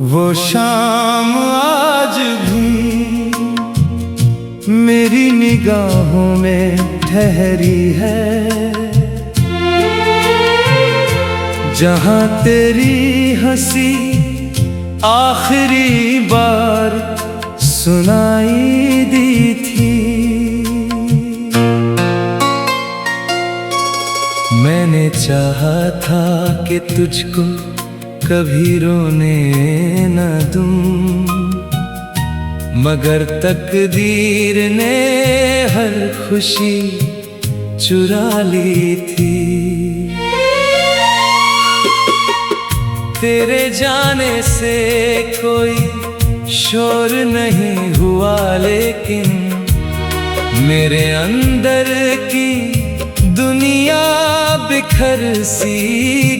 वो शाम आज भी मेरी निगाहों में ठहरी है, जहां तेरी हंसी आखिरी बार सुनाई दी थी। मैंने चाहा था कि तुझको कभी रोने न दूं, मगर तकदीर ने हर खुशी चुरा ली थी। तेरे जाने से कोई शोर नहीं हुआ, लेकिन मेरे अंदर की दुनिया बिखर सी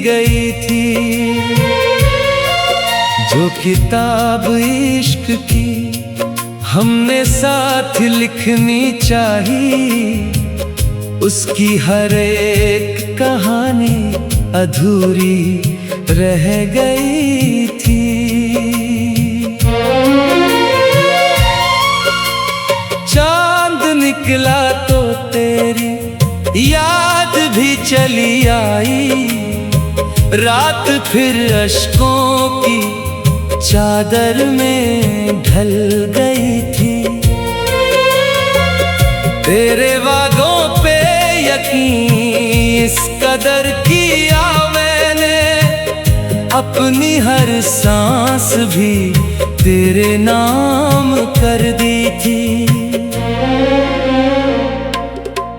गई थी। जो किताब इश्क की हमने साथ लिखनी चाहिए, उसकी हर एक कहानी अधूरी रह गई थी। चांद निकला तो तेरी याद भी चली आई, रात फिर अश्कों की चादर में ढल गई थी। तेरे वादों पे यकीन इस कदर किया मैंने, अपनी हर सांस भी तेरे नाम कर दी थी।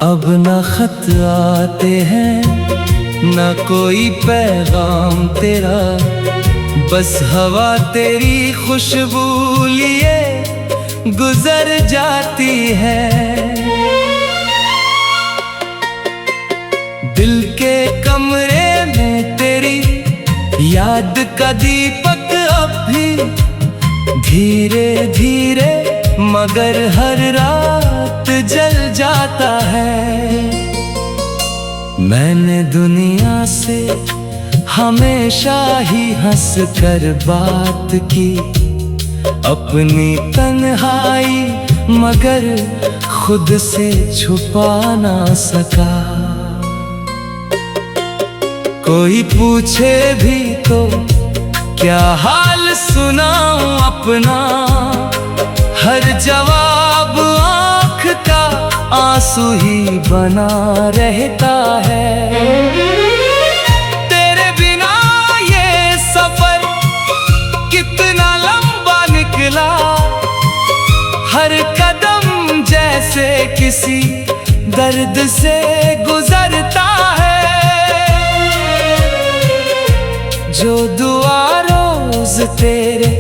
अब न खत आते हैं न कोई पैगाम तेरा, बस हवा तेरी खुशबू लिए गुजर जाती है। दिल के कमरे में तेरी याद का दीपक अब भी धीरे धीरे मगर हर रात जल जाता है। मैंने दुनिया से हमेशा ही हंस कर बात की, अपनी तन्हाई मगर खुद से छुपा ना सका। कोई पूछे भी तो क्या हाल सुनाऊं अपना, हर जवाब आँख का आंसू ही बना रहता है। तेरे बिना ये सफर कितना लंबा निकला, हर कदम जैसे किसी दर्द से गुजरता है। जो दुआ रोज तेरे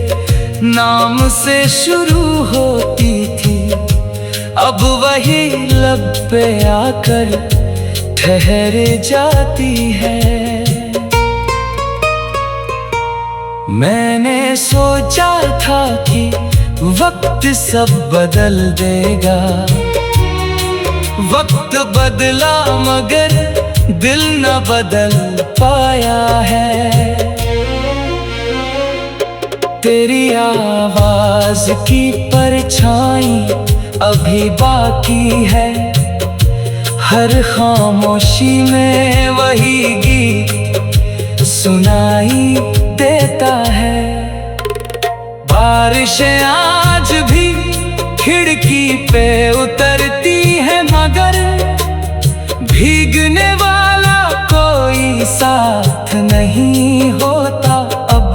नाम से शुरू होती थी, अब वही लब पे आकर ठहर जाती है। मैंने सोचा था कि वक्त सब बदल देगा, वक्त बदला मगर दिल न बदल पाया है। तेरी आवाज की परछाई अभी बाकी है, हर खामोशी में वही गीत सुनाई देता है। बारिशें आज भी खिड़की पे उतरती है, मगर भीगने वाला कोई साथ नहीं होता अब।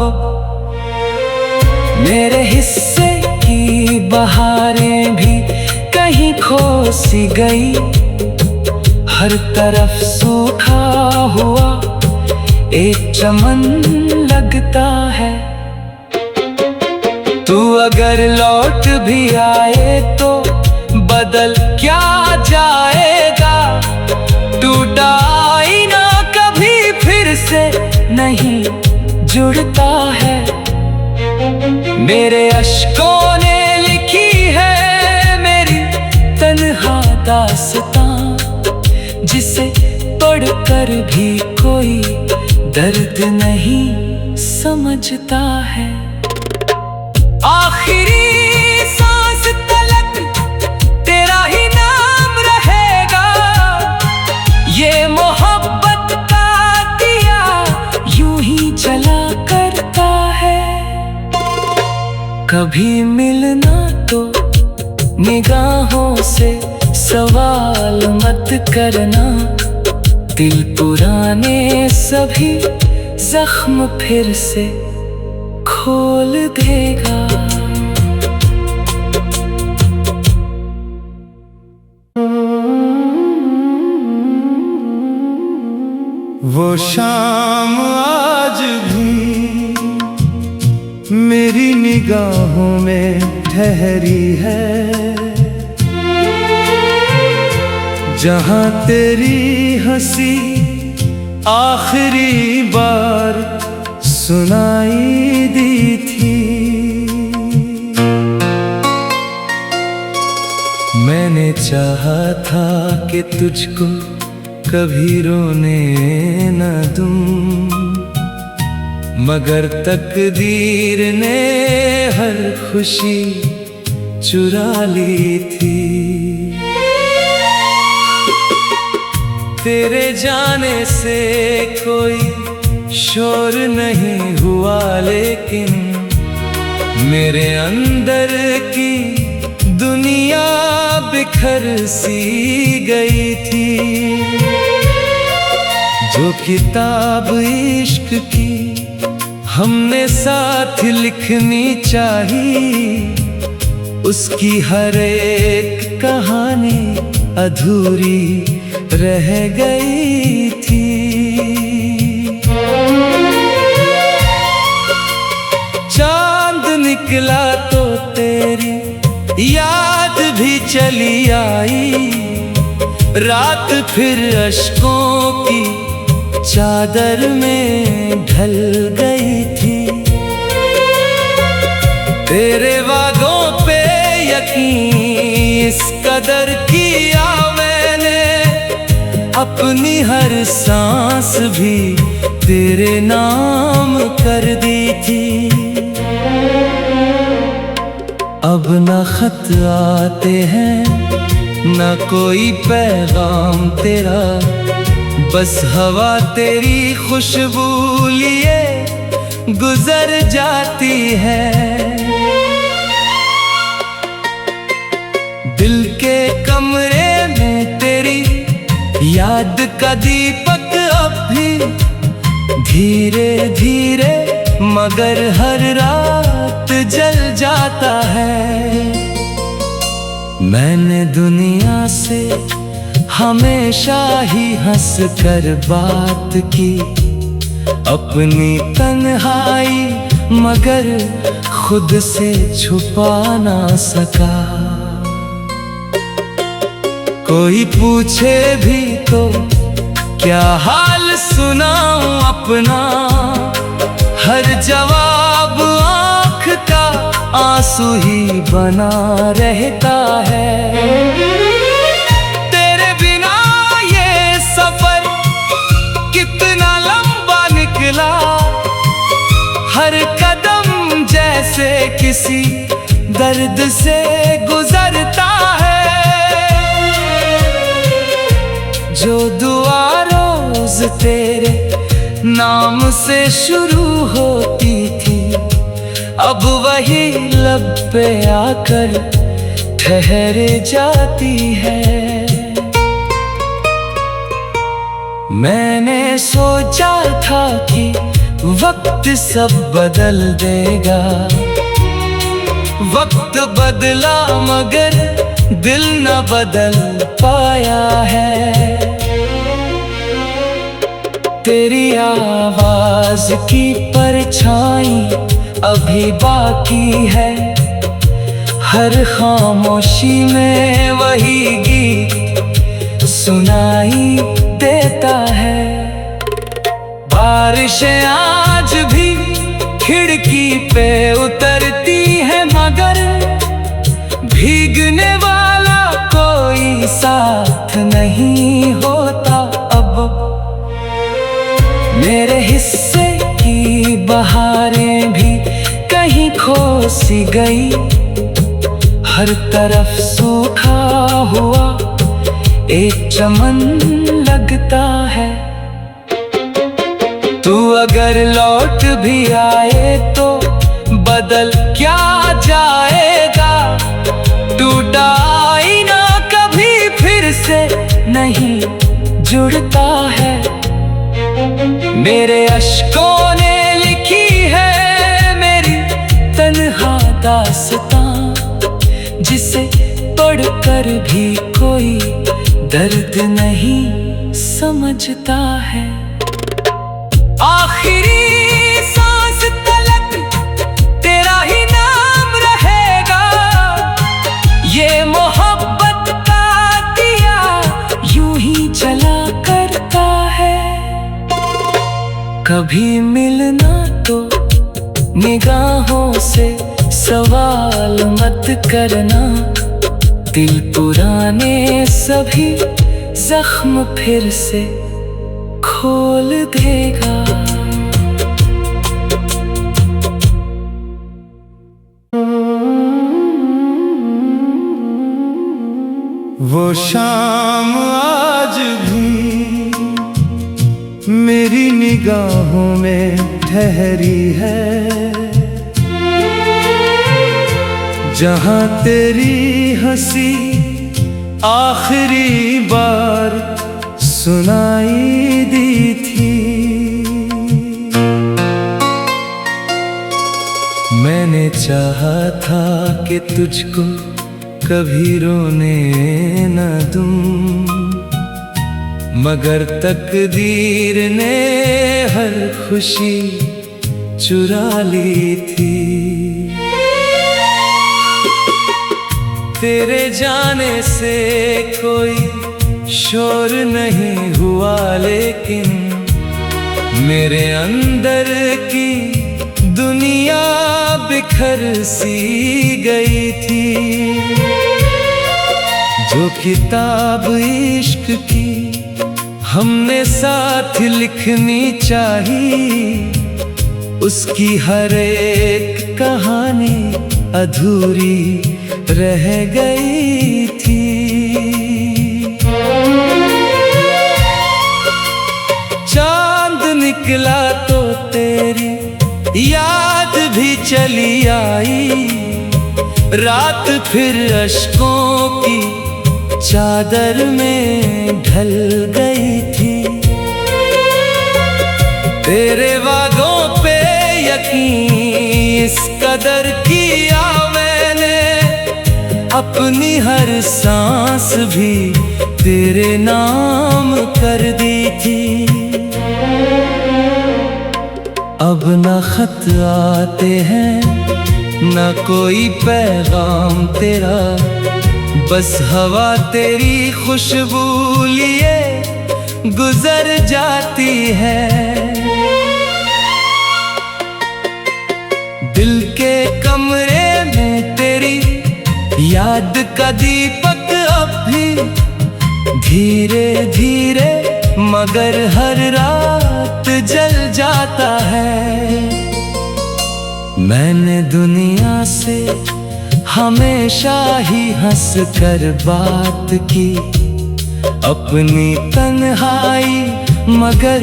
मेरे हिस्से की बहारें भी कहीं खो सी गई, हर तरफ सूखा हुआ एक चमन लगता है। तू अगर लौट भी आए तो बदल क्या जाएगा, टूटा आईना कभी फिर से नहीं जुड़ता है। मेरे अश्कों ने लिखी है मेरी तन्हा दास्तां, जिसे पढ़कर भी कोई दर्द नहीं समझता है। आखिरी सांस तलक तेरा ही नाम रहेगा। ये मोहब्बत का दिया यूं ही जला करता है। कभी मिलना तो निगाहों से सवाल मत करना। दिल पुराने सभी जख्म फिर से खोल देगा। वो शाम आज भी मेरी निगाहों में ठहरी है, जहां तेरी हंसी आखिरी बार सुनाई दी थी। मैंने चाहा था कि तुझको कभी रोने न दूं, मगर तकदीर ने हर खुशी चुरा ली थी। तेरे जाने से कोई शोर नहीं हुआ, लेकिन मेरे अंदर की दुनिया बिखर सी गई थी। जो किताब इश्क की हमने साथ लिखनी चाहिए, उसकी हर एक कहानी अधूरी रह गई थी। चांद निकला तो तेरी याद भी चली आई, रात फिर अश्कों की चादर में ढल गई थी। तेरे वादों पे यकीन इस कदर किया मैंने, अपनी हर सांस भी तेरे नाम कर दी थी। अब न खत आते हैं न कोई पैगाम तेरा, बस हवा तेरी खुशबू लिए गुजर जाती है। दिल के कमरे में तेरी याद का दीपक अब भी धीरे धीरे मगर हर रात जल जाता है। मैंने दुनिया से हमेशा ही हंस कर बात की, अपनी तन्हाई मगर खुद से छुपा ना सका। कोई पूछे भी तो क्या हाल सुनाऊं अपना, हर जवाब आँख का आंसू ही बना रहता है। तेरे बिना ये सफर कितना लंबा निकला, हर कदम जैसे किसी दर्द से गुजरता है। जो दुआ रोज तेरे नाम से शुरू होती थी, अब वही लब पे आकर ठहर जाती है। मैंने सोचा था कि वक्त सब बदल देगा, वक्त बदला मगर दिल न बदल पाया है। तेरी आवाज की परछाई अभी बाकी है, हर खामोशी में वही गीत सुनाई देता है। बारिशें आज भी खिड़की पे उतरती है, मगर भीगने वाला कोई साथ नहीं होता अब। मेरे हिस्से की बहारें भी कहीं खो सी गई, हर तरफ सूखा हुआ एक चमन लगता है। तू अगर लौट भी आए तो बदल क्या जाएगा, टूटा आईना कभी फिर से नहीं जुड़ता है। मेरे अश्कों ने लिखी है मेरी तन्हा दास्तां, जिसे पढ़कर भी कोई दर्द नहीं समझता है। आखिरी सांस तलक तेरा ही नाम रहेगा, ये मोहब्बत का दिया यूं ही जला करता है। कभी मिलना तो निगाहों से सवाल मत करना, दिल पुराने सभी जख्म फिर से खोल देगा। वो शाम आज भी मेरी निगाहों में ठहरी है, जहां तेरी हंसी आखिरी बार सुनाई दी थी। मैंने चाहा था कि तुझको कभी रोने न दूं, मगर तकदीर ने हर खुशी चुरा ली थी। तेरे जाने से कोई शोर नहीं हुआ, लेकिन मेरे अंदर की दुनिया बिखर सी गई थी। जो किताब इश्क की हमने साथ लिखनी चाहिए, उसकी हर एक कहानी अधूरी रह गई थी। चांद निकला तो तेरी याद भी चली आई, रात फिर अश्कों की चादर में ढल गई थी। तेरे वादों पे यकीन इस कदर किया मैंने, अपनी हर सांस भी तेरे नाम कर दी थी। अब न खत आते हैं न कोई पैगाम तेरा, बस हवा तेरी खुशबू लिए गुजर जाती है। दिल के कमरे में तेरी याद का दीपक अब भी धीरे धीरे मगर हर रात जल जाता है। मैंने दुनिया से हमेशा ही हंस कर बात की, अपनी तन्हाई मगर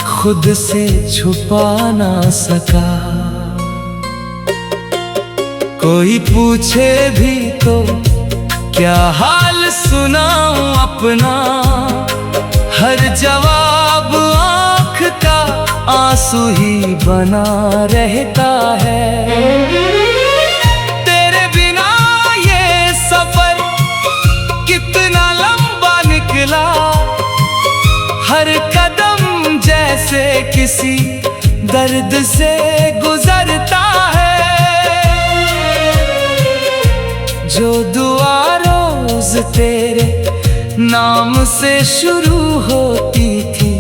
खुद से छुपा ना सका। कोई पूछे भी तो क्या हाल सुनाऊं अपना, हर जवाब आँख का आंसू ही बना रहता है। तेरे बिना ये सफर कितना लंबा निकला, हर कदम जैसे किसी दर्द से गुजरता है। जो दुआ रोज तेरे नाम से शुरू होती थी,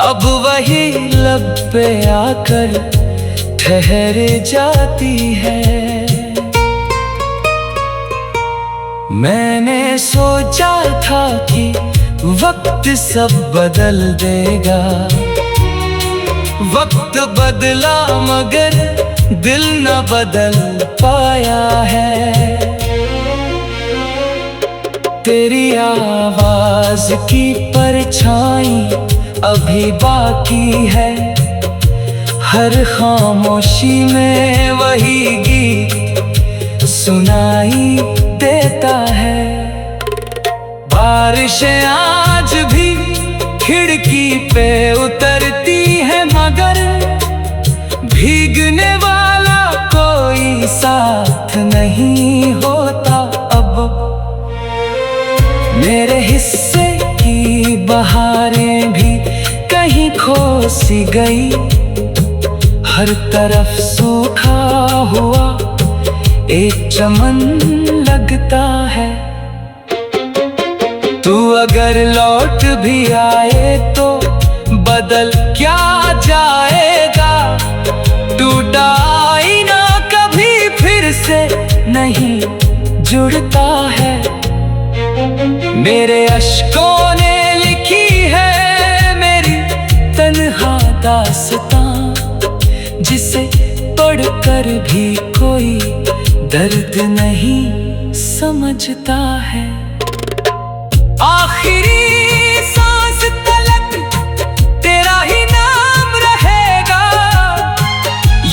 अब वही लब पे आकर ठहर जाती है। मैंने सोचा था कि वक्त सब बदल देगा, वक्त बदला मगर दिल न बदल पाया है। तेरी आवाज की परछाई अभी बाकी है, हर खामोशी में वही गीत सुनाई देता है। बारिशें आज भी खिड़की पे उतरती है मगर भीगने वाला कोई साथ नहीं होता अब। मेरे हिस्से की बहारें भी कहीं खो सी गई, हर तरफ सूखा हुआ एक चमन लगता है। तू अगर लौट भी आए तो बदल क्या जाएगा, टूटा आईना कभी फिर से नहीं जुड़ता है। मेरे अश्कों ने लिखी है मेरी तन्हा दास्तां, जिसे पढ़कर भी कोई दर्द नहीं समझता है। आखिरी सांस तलक तेरा ही नाम रहेगा,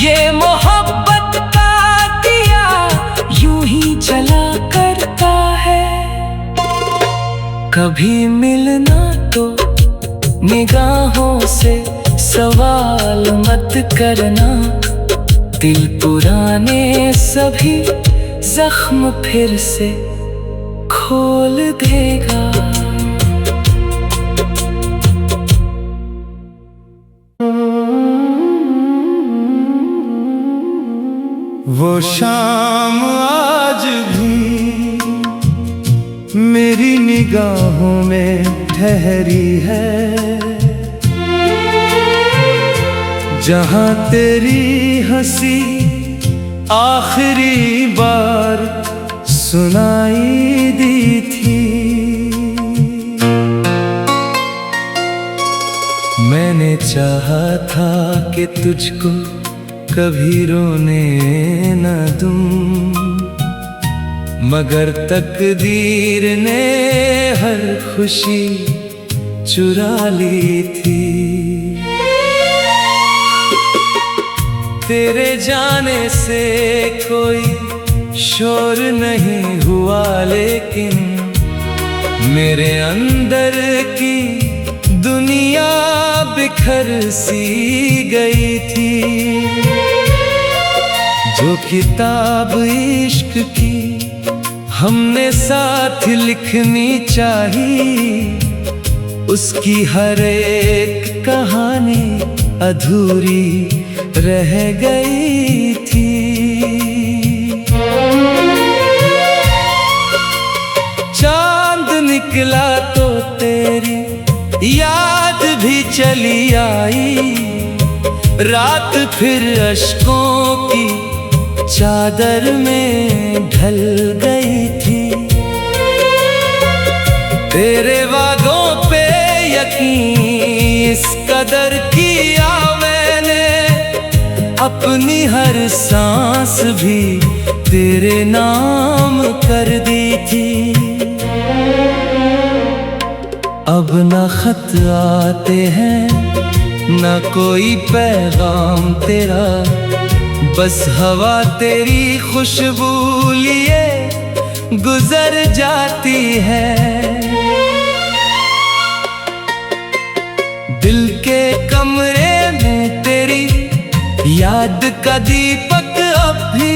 ये मोहब्बत का दिया यूं ही जला करता है। कभी मिलना तो निगाहों से सवाल मत करना, दिल पुराने सभी जख्म फिर से खोल देगा। वो शाम आज भी मेरी निगाहों में ठहरी है, जहां तेरी हंसी आखिरी बार सुनाई दी थी। मैंने चाहा था कि तुझको कभी रोने न दूं, मगर तकदीर ने हर खुशी चुरा ली थी। तेरे जाने से कोई शोर नहीं हुआ, लेकिन मेरे अंदर की दुनिया बिखर सी गई थी। जो किताब इश्क की हमने साथ लिखनी चाहिए, उसकी हर एक कहानी अधूरी रह गई थी। चांद निकला तो तेरी याद भी चली आई, रात फिर अश्कों की चादर में ढल गई थी। तेरे वादों पे यकीन इस कदर किया मैंने, अपनी हर सांस भी तेरे नाम कर दी थी। अब न खत आते हैं न कोई पैगाम तेरा, बस हवा तेरी खुशबू लिए गुजर जाती है। दिल के कमरे में तेरी याद का दीपक अब भी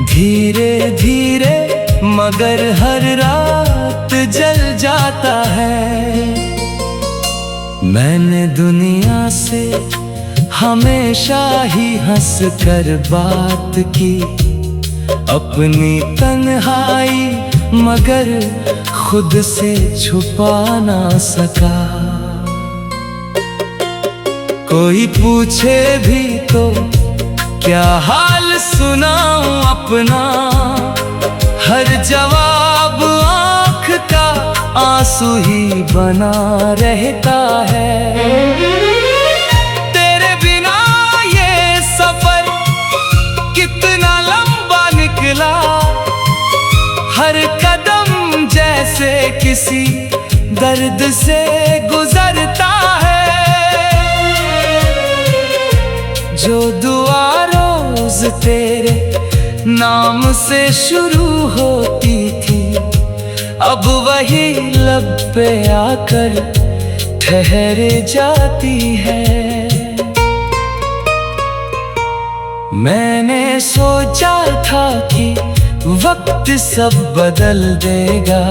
धीरे धीरे मगर हर रात जल जाता है। मैंने दुनिया से हमेशा ही हंस कर बात की, अपनी तन्हाई मगर खुद से छुपा ना सका। कोई पूछे भी तो क्या हाल सुनाऊं अपना, हर जवाब आँख का आंसू ही बना रहता है। तेरे किसी दर्द से गुजरता है। जो दुआ रोज तेरे नाम से शुरू होती थी, अब वही लब पे आकर ठहर जाती है। मैंने सोचा था कि वक्त सब बदल देगा,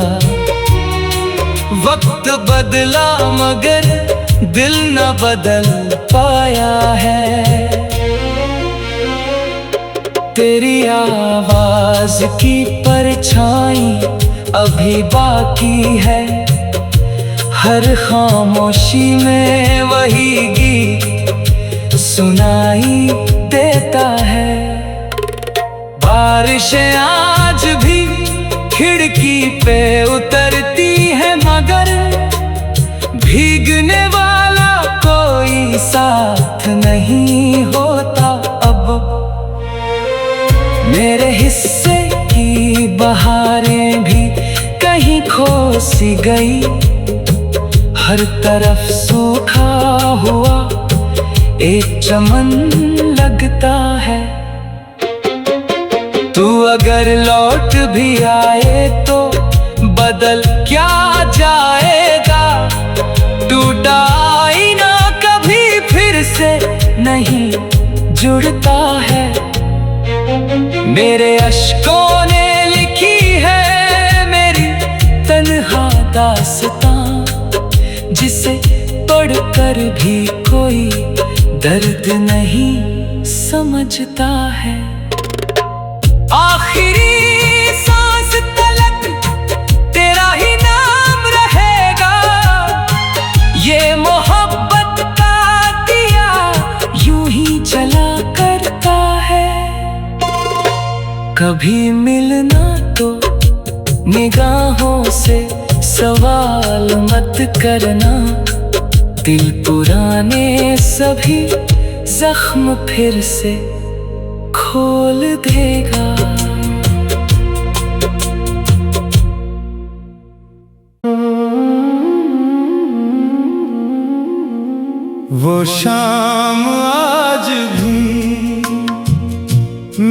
वक्त बदला मगर दिल न बदल पाया है। तेरी आवाज की परछाई अभी बाकी है, हर खामोशी में वही गीत सुनाई देता है। बारिशें आज भी खिड़की पे उतरती है, मगर भीगने वाला कोई साथ नहीं होता अब। मेरे हिस्से की बहारें भी कहीं खो सी गई, हर तरफ सूखा हुआ एक चमन लगता है। तू अगर लौट भी आए तो बदल क्या जाएगा, टूटा आईना कभी फिर से नहीं जुड़ता है। मेरे अश्कों ने लिखी है मेरी तन्हा दास्तां, जिसे पढ़कर भी कोई दर्द नहीं समझता है। आखिरी सांस तलक तेरा ही नाम रहेगा, ये मोहब्बत का दिया यूं ही जला करता है। कभी मिलना तो निगाहों से सवाल मत करना, दिल पुराने सभी जख्म फिर से खोल देगा। वो शाम आज भी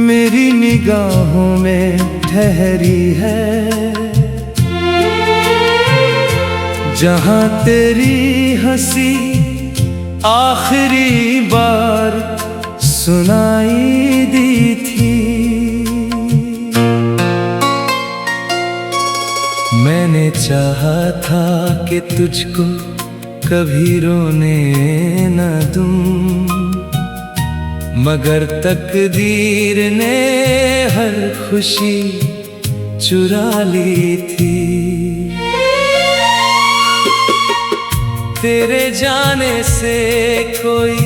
मेरी निगाहों में ठहरी है, जहां तेरी हंसी आखिरी बार सुनाई दी थी। मैंने चाहा था कि तुझको कभी रोने न दूं, मगर तकदीर ने हर खुशी चुरा ली थी। तेरे जाने से कोई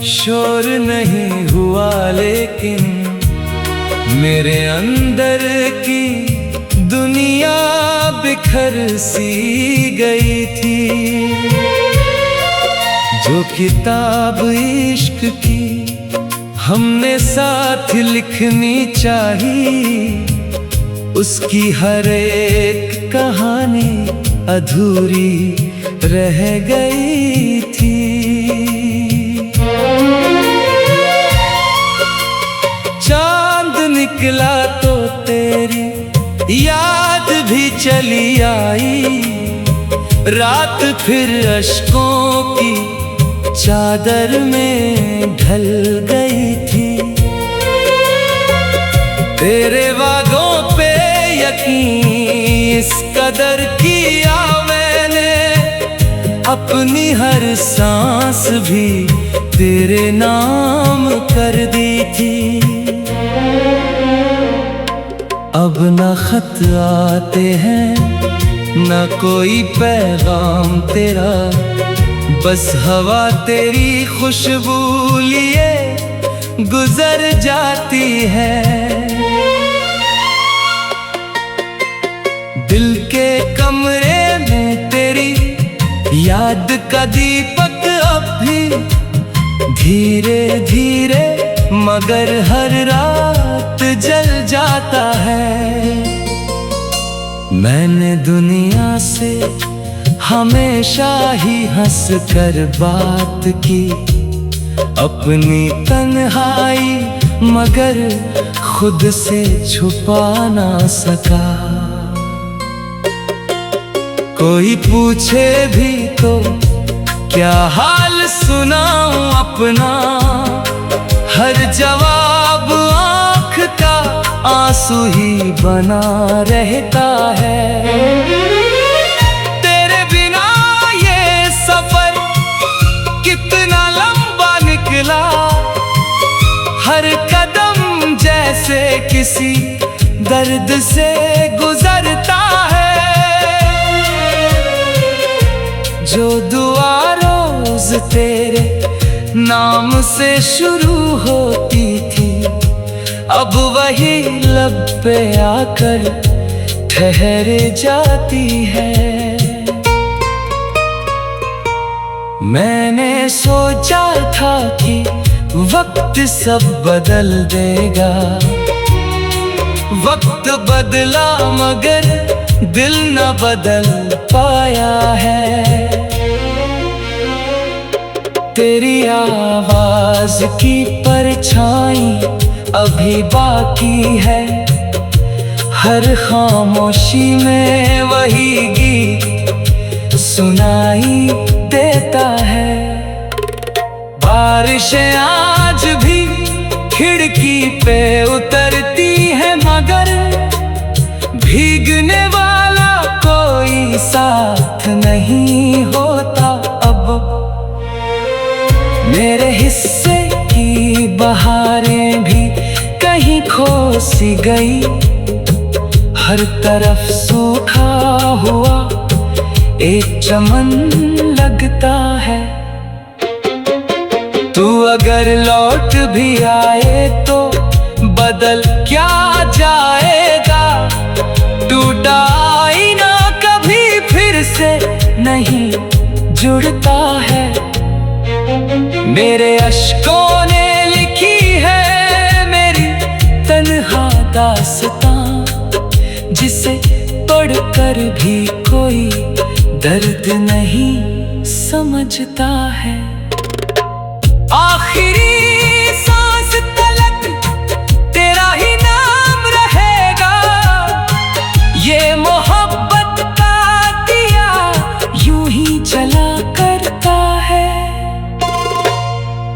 शोर नहीं हुआ, लेकिन मेरे अंदर की दुनिया बिखर सी गई थी। जो किताब इश्क की हमने साथ लिखनी चाहिए, उसकी हर एक कहानी अधूरी रह गई थी। चांद निकला तो तेरी याद भी चली आई, रात फिर अश्कों की चादर में ढल गई थी। तेरे वादों पे यकीन इस कदर किया मैंने, अपनी हर सांस भी तेरे नाम कर दी थी। अब न खत आते हैं न कोई पैगाम तेरा, बस हवा तेरी खुशबू लिए गुजर जाती है। दिल के कमरे में तेरी याद का दीपक अब भी धीरे धीरे मगर हर रात जल जाता है। मैंने दुनिया से हमेशा ही हंस कर बात की, अपनी तन्हाई मगर खुद से छुपा ना सका। कोई पूछे भी तो क्या हाल सुनाऊं अपना, हर जवाब आँख का आंसू ही बना रहता है। तेरे बिना ये सफर कितना लंबा निकला, हर कदम जैसे किसी दर्द से गुजरता है। जो दुआ रोज तेरे नाम से शुरू होती थी, अब वही लब पे आकर ठहर जाती है। मैंने सोचा था कि वक्त सब बदल देगा, वक्त बदला मगर दिल न बदल पाया है। तेरी आवाज की परछाई अभी बाकी है, हर खामोशी में वही गीत सुनाई देता है। बारिशें आज भी खिड़की पे उतरती है, मगर भीगने वाला कोई साथ नहीं होता अब। मेरे हिस्से की बहारें भी कहीं खो सी गई, हर तरफ सूखा हुआ एक चमन लगता है। तू अगर लौट भी आए तो बदल क्या जाएगा, टूटा आईना कभी फिर से नहीं जुड़ता है। मेरे अश्कों ने लिखी है मेरी तन्हा दास्तां, जिसे पढ़कर भी कोई दर्द नहीं समझता है। आखिरी सांस तलक तेरा ही नाम रहेगा, ये मोहब्बत का दिया यूं ही जला करता है।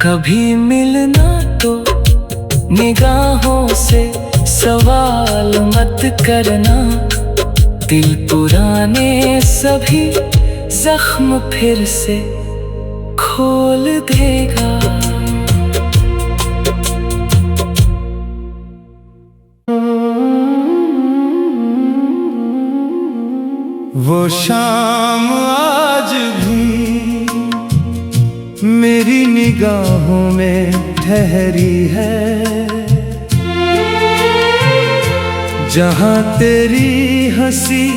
कभी मिलना तो निगाहों से सवाल मत करना, दिल पुराने सभी जख्म फिर से खोल देगा। वो शाम आज भी मेरी निगाहों में ठहरी है, जहां तेरी हंसी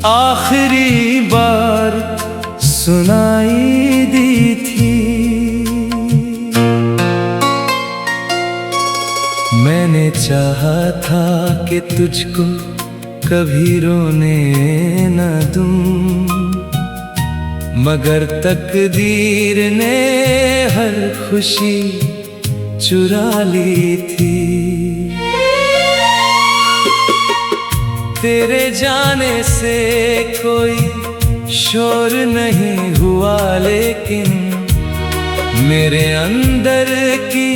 आखिरी बार सुनाई दी थी। मैंने चाहा था कि तुझको कभी रोने न दूं, मगर तकदीर ने हर खुशी चुरा ली थी। तेरे जाने से कोई शोर नहीं हुआ, लेकिन मेरे अंदर की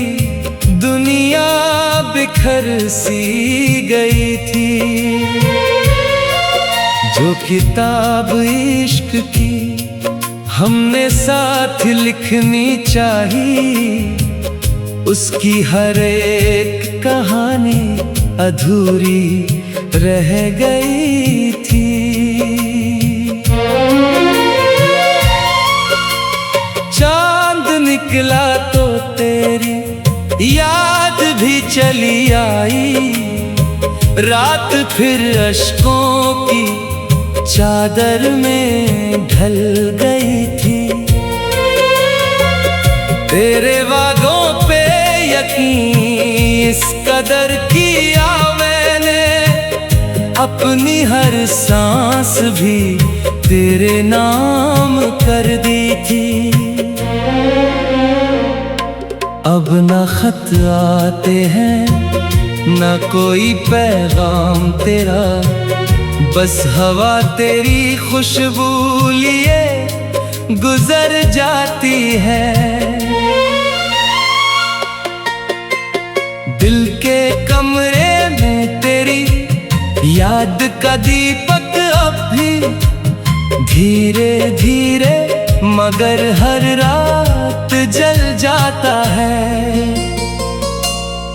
दुनिया बिखर सी गई थी। जो किताब इश्क की हमने साथ लिखनी चाहिए, उसकी हर एक कहानी अधूरी रह गई थी। चांद निकला तो तेरी याद भी चली आई, रात फिर अश्कों की चादर में ढल गई थी। तेरे वादों पे यकीन इस कदर किया मैंने, अपनी हर सांस भी तेरे नाम कर दी थी। अब न खत आते हैं न कोई पैगाम तेरा, बस हवा तेरी खुशबू लिए गुजर जाती है। दिल के कमरे में तेरी याद का दीपक अब भी धीरे धीरे मगर हर रात जल जाता है।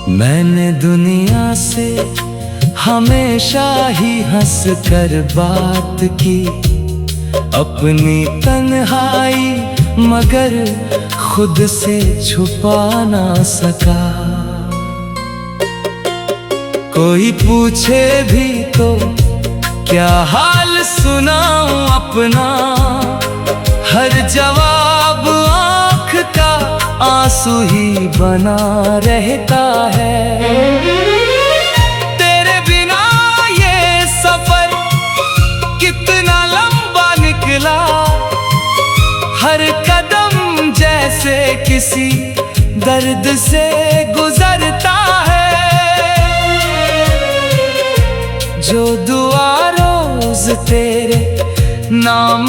मैंने दुनिया से हमेशा ही हंस कर बात की, अपनी तन्हाई मगर खुद से छुपा ना सका। कोई पूछे भी तो क्या हाल सुनाऊं अपना, हर जवाब आँख का आंसू ही बना रहता है। तेरे बिना ये सफर कितना लंबा निकला, हर कदम जैसे किसी दर्द से गुजरता है। जो दुआ रोज तेरे नाम